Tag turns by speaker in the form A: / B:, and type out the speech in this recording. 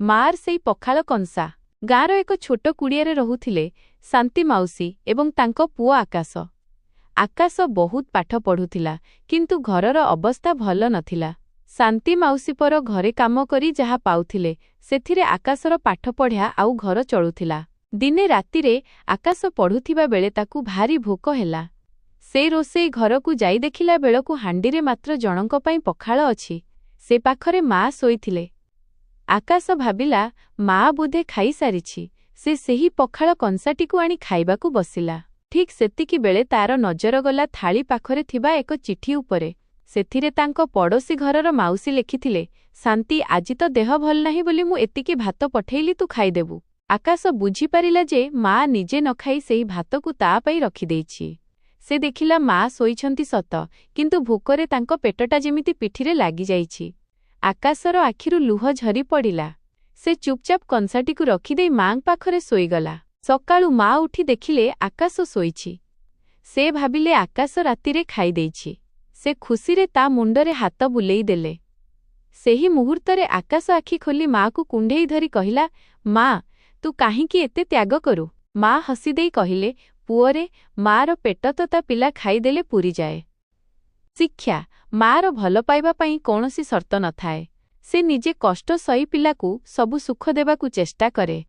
A: ମାର ସେଇ ପଖାଳ କଂସା। ଗାଁର ଏକ ଛୋଟ କୁଡ଼ିଆରେ ରହୁଥିଲେ ଶାନ୍ତି ମାଉସୀ ଏବଂ ତାଙ୍କ ପୁଅ ଆକାଶ। ଆକାଶ ବହୁତ ପାଠ ପଢ଼ୁଥିଲା, କିନ୍ତୁ ଘରର ଅବସ୍ଥା ଭଲ ନଥିଲା। ଶାନ୍ତି ମାଉସୀ ପର ଘରେ କାମ କରି ଯାହା ପାଉଥିଲେ, ସେଥିରେ ଆକାଶର ପାଠପଢ଼ା ଆଉ ଘର ଚଳୁଥିଲା। ଦିନେ ରାତିରେ ଆକାଶ ପଢ଼ୁଥିବା ବେଳେ ତାକୁ ଭାରି ଭୋକ ହେଲା। ସେ ରୋଷେଇ ଘରକୁ ଯାଇ ଦେଖିଲା ବେଳକୁ ହାଣ୍ଡିରେ ମାତ୍ର ଜଣଙ୍କ ପାଇଁ ପଖାଳ ଅଛି। ସେ ପାଖରେ ମା ଶୋଇଥିଲେ। ଆକାଶ ଭାବିଲା, ମା ବୋଧେ ଖାଇସାରିଛି। ସେ ସେହି ପଖାଳ କଂସାଟିକୁ ଆଣି ଖାଇବାକୁ ବସିଲା। ଠିକ୍ ସେତିକିବେଳେ ତାର ନଜର ଗଲା ଥାଳି ପାଖରେ ଥିବା ଏକ ଚିଠି ଉପରେ। ସେଥିରେ ତାଙ୍କ ପଡ଼ୋଶୀ ଘରର ମାଉସୀ ଲେଖିଥିଲେ, ଶାନ୍ତି, ଆଜି ତ ଦେହ ଭଲ ନାହିଁ ବୋଲି ମୁଁ ଏତିକି ଭାତ ପଠେଇଲି, ତୁ ଖାଇଦେବୁ। ଆକାଶ ବୁଝିପାରିଲା ଯେ ମା ନିଜେ ନ ଖାଇ ସେହି ଭାତକୁ ତା ପାଇଁ ରଖିଦେଇଛି। ସେ ଦେଖିଲା ମା ଶୋଇଛନ୍ତି ସତ, କିନ୍ତୁ ଭୋକରେ ତାଙ୍କ ପେଟଟା ଯେମିତି ପିଠିରେ ଲାଗିଯାଇଛି। ଆକାଶର ଆଖିରୁ ଲୁହ ଝରି ପଡ଼ିଲା। ସେ ଚୁପଚାପ କଂସାଟିକୁ ରଖିଦେଇ ମାଙ୍କ ପାଖରେ ଶୋଇଗଲା। ସକାଳୁ ମା ଉଠି ଦେଖିଲେ ଆକାଶ ଶୋଇଛି। ସେ ଭାବିଲେ ଆକାଶ ରାତିରେ ଖାଇଦେଇଛି। ସେ ଖୁସିରେ ତା ମୁଣ୍ଡରେ ହାତ ବୁଲେଇ ଦେଲେ। ସେହି ମୁହୂର୍ତ୍ତରେ ଆକାଶ ଆଖି ଖୋଲି ମାକୁ କୁଣ୍ଢେଇ ଧରି କହିଲା, ମା, ତୁ କାହିଁକି ଏତେ ତ୍ୟାଗ କରୁ? ମା ହସିଦେଇ କହିଲେ, ପୁଅରେ, ମାର ପେଟ ତ ତା ପିଲା ଖାଇଦେଲେ ପୂରିଯାଏ। ଶିକ୍ଷା, ମାର ଭଲ ପାଇବା ପାଇଁ କୌଣସି ସର୍ତ୍ତ ନଥାଏ। ସେ ନିଜେ କଷ୍ଟ ସହି ପିଲାକୁ ସବୁ ସୁଖ ଦେବାକୁ ଚେଷ୍ଟା କରେ।